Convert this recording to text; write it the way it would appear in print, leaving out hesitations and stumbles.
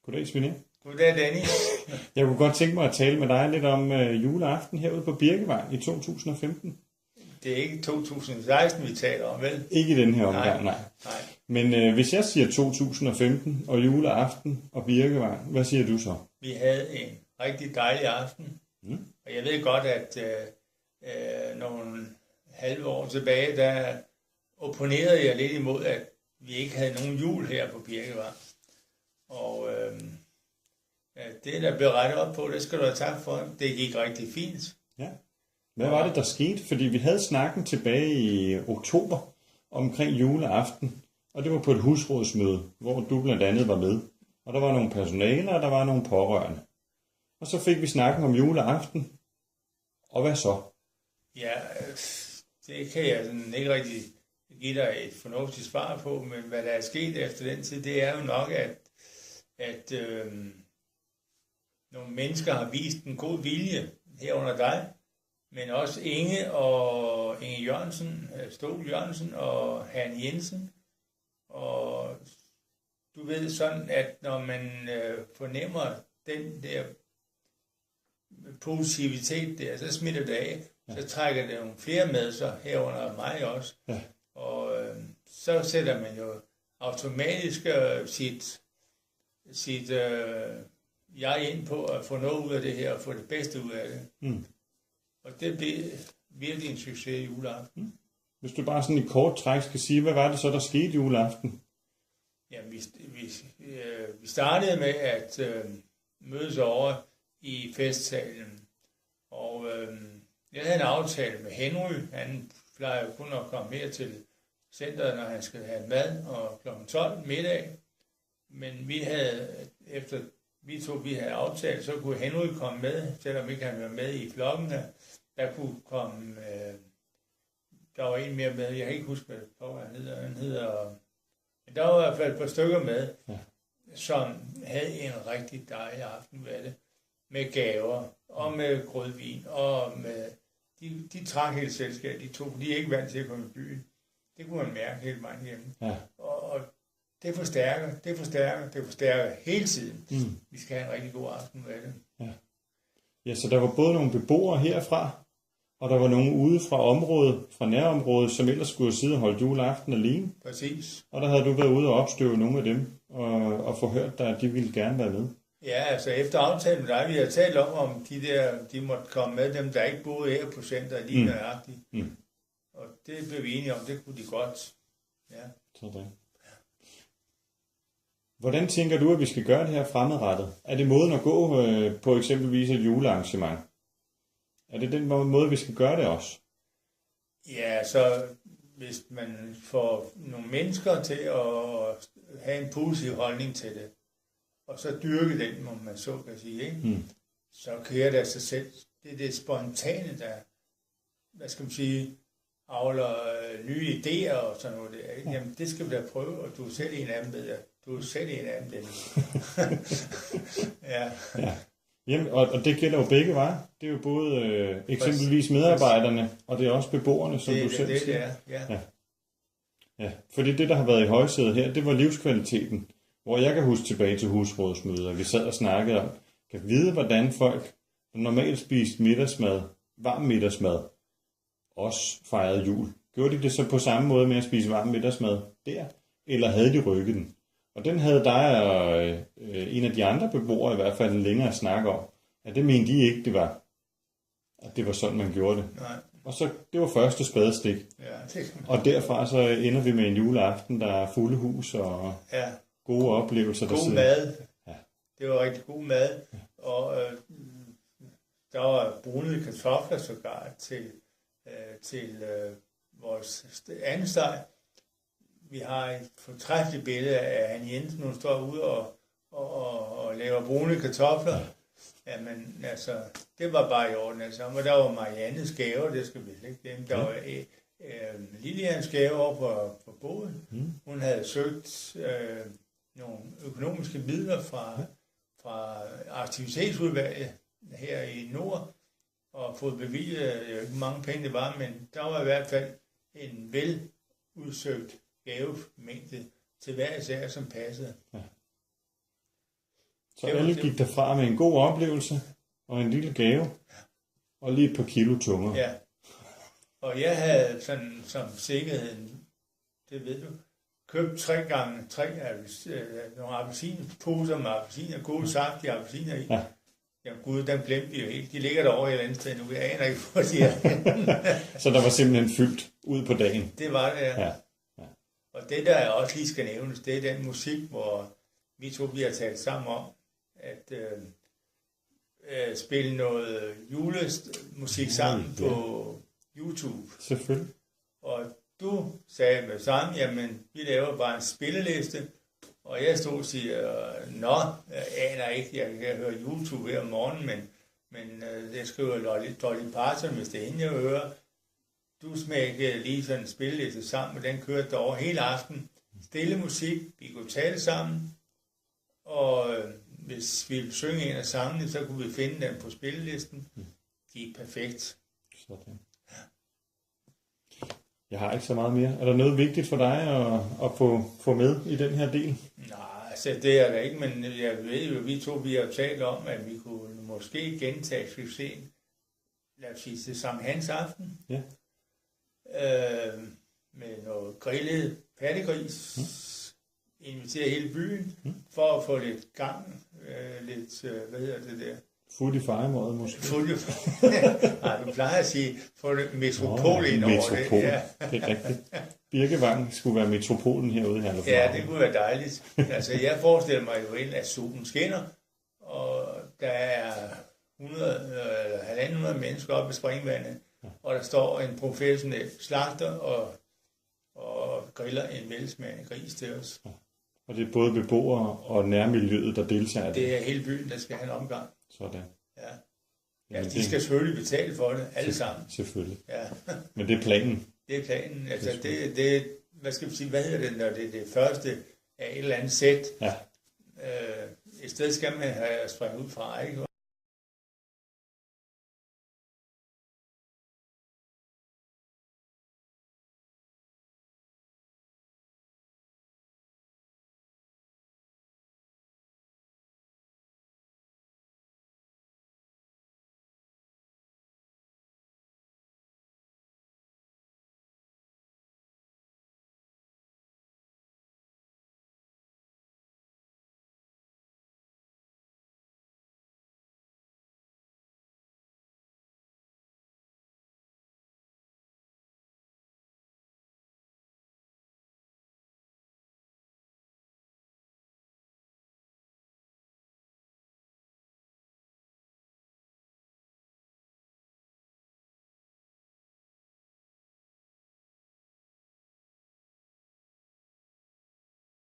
Goddag, Svend. Goddag, Dennis. Jeg kunne godt tænke mig at tale med dig lidt om juleaften herude på Birkevang i 2015. Det er ikke 2016, vi taler om, vel? Ikke i den her omgang, nej. Men hvis jeg siger 2015 og juleaften og Birkevang, hvad siger du så? Vi havde en rigtig dejlig aften. Og jeg ved godt, at nogle halve år tilbage, der opponerede jeg lidt imod, at vi ikke havde nogen jul her på Birkevang. Og det, der blev rettet op på, det skal du have tak for. Det gik rigtig fint. Ja. Hvad var det, der skete? Fordi vi havde snakken tilbage i oktober omkring juleaften, og det var på et husrådsmøde, hvor du blandt andet var med. Og der var nogle personaler, og der var nogle pårørende. Og så fik vi snakken om juleaften. Og hvad så? Ja, det kan jeg sådan ikke rigtig give dig et fornuftigt svar på, men hvad der er sket efter den tid, det er jo nok, at nogle mennesker har vist en god vilje herunder dig, men også Inge Jørgensen, Stål Jørgensen og Han Jensen. Og du ved sådan, at når man fornemmer den der positivitet der, så smitter det af. Ja. Så trækker det nogle flere med sig, herunder mig også. Ja. Og så sætter man jo automatisk sit jeg ind på at få noget ud af det her, og få det bedste ud af det. Og det blev virkelig en succes i juleaften. Hvis du bare sådan i kort træk skal sige, hvad var det så, der skete juleaften? Ja, vi startede med at mødes over i festsalen. Og jeg havde en aftale med Henry. Han plejer kun at komme her til centret, når han skal have mad, og kl. 12 middag. Men vi havde, efter vi havde aftalt, så kunne Henry komme med, selvom ikke han var med i flokken her. Der kunne komme, der var en mere med, jeg kan ikke huske, hvad han hedder. Men der var i hvert fald et par stykker med, som havde en rigtig dejlig aften med det. Med gaver, og med grødvin, og med... De trak helt selskab, de to, de er ikke vant til at komme i byen. Det kunne man mærke helt meget hjemme. Ja. Og det forstærker hele tiden. Vi skal have en rigtig god aften med det. Ja, så der var både nogle beboere herfra, og der var nogle ude fra området, fra nærområdet, som ellers skulle sidde og holde juleaften alene. Præcis. Og der havde du været ude og opstøve nogle af dem, og få hørt dig, at de ville gerne være med. Ja, altså efter aftalen med dig, vi har talt om de måtte komme med, dem der ikke boede her på centret lige nøjagtigt. Og det blev vi enige om, det kunne de godt. Ja. Sådan. Hvordan tænker du, at vi skal gøre det her fremadrettet? Er det måden at gå på eksempelvis et julearrangement? Er det den måde, vi skal gøre det også? Ja, så hvis man får nogle mennesker til at have en positiv holdning til det, og så dyrke den, må man så kan sige, ikke? Så kører det af sig selv. Det er det spontane, der, hvad skal man sige, avler nye idéer og sådan noget der. Ikke? Jamen, det skal vi da prøve, og du er selv en af dem, ved jeg. Du er selv en af dem, Dennis. Ja. Jamen, og det gælder jo begge veje. Det er jo både eksempelvis medarbejderne, og det er også beboerne, som du selv siger. Ja, fordi det, der har været i højsædet her, det var livskvaliteten. Hvor jeg kan huske tilbage til husrådsmøder, vi sad og snakkede om, kan vide, hvordan folk normalt spiste middagsmad, varm middagsmad, også fejrede jul. Gjorde de det så på samme måde med at spise varm middagsmad der, eller havde de rykket den? Og den havde dig og en af de andre beboere i hvert fald en længere snak om, at det mente de ikke, det var. At det var sådan, man gjorde det. Nej. Og så, det var første spadestik. Ja, og derfra så ender vi med en juleaften, der er fulde hus og... gode oplevelser. God mad. Ja. Det var rigtig god mad. Ja. Og der var brune kartofler sågar til vores anden steg. Vi har et fortræffeligt billede af Han Jensen, hun står ude og laver brune kartofler. Jamen, altså, det var bare i orden. Altså. Og der var Mariannes gaver, det skal vi ikke glemme. Der var Lilians gaver over på båden. Hun havde søgt nogle økonomiske midler fra aktivitetsudvalget her i Nord, og fået bevilget, ikke mange penge det var, men der var i hvert fald en veludsøgt gavemængde til hver især, som passede. Ja. Så alle gik derfra med en god oplevelse og en lille gave og lige et par kilo tungere. Ja. Og jeg havde sådan som sikkerheden, det ved du, købt 3 gange 3 nogle appelsinposer med appelsiner, gode saftige appelsiner i. Ja. Jamen gud, dem glemte vi jo helt. De ligger derovre et eller andet sted nu. Jeg aner ikke, hvor de er. Så der var simpelthen fyldt ud på dagen? Det var det, ja. Og det, der også lige skal nævnes, det er den musik, hvor vi har talt sammen om, at spille noget julemusik sammen på YouTube. Selvfølgelig. Og du sagde med sammen, jamen, vi laver bare en spilleliste, og jeg stod og siger, jeg aner ikke, jeg kan høre YouTube her om morgenen, men jeg skriver Dolly Parton, hvis det er hende, jeg hører. Du smækkede lige sådan en spilleliste sammen, og den kørte derovre hele aften. Stille musik, vi kunne tale sammen, og hvis vi ville synge en af sangene, så kunne vi finde den på spillelisten. Det gik perfekt. Sådan. Jeg har ikke så meget mere. Er der noget vigtigt for dig at få med i den her del? Nej, altså det er der ikke, men jeg ved jo, vi har talt om, at vi kunne måske gentage succesen, lad os sige til Sankt Hans aften, med noget grillet pattegris, invitere hele byen, for at få lidt gang, hvad hedder det der? Food i Fejremåret måske? Nej, du plejer at sige, få det metropol ind over det. Ja. Det er rigtigt. Birkevang skulle være metropolen herude i Herlufsholm. Ja, det kunne være dejligt. Altså, jeg forestiller mig jo ind, at solen skinner, og der er 100 mennesker oppe ved springvandet, og der står en professionel slagter og griller en velsmagende gris til os. Og det er både beboere og nærmiljøet, der deltager. Det er hele byen, der skal have en omgang. Sådan. Ja, de skal selvfølgelig betale for det, alle sammen. Selvfølgelig. Ja. Men det er planen. Det er planen. Altså, det hvad skal vi sige, hvad hedder det, når det er det første af et eller andet sæt? Ja. Et sted skal man have springet ud fra, ikke?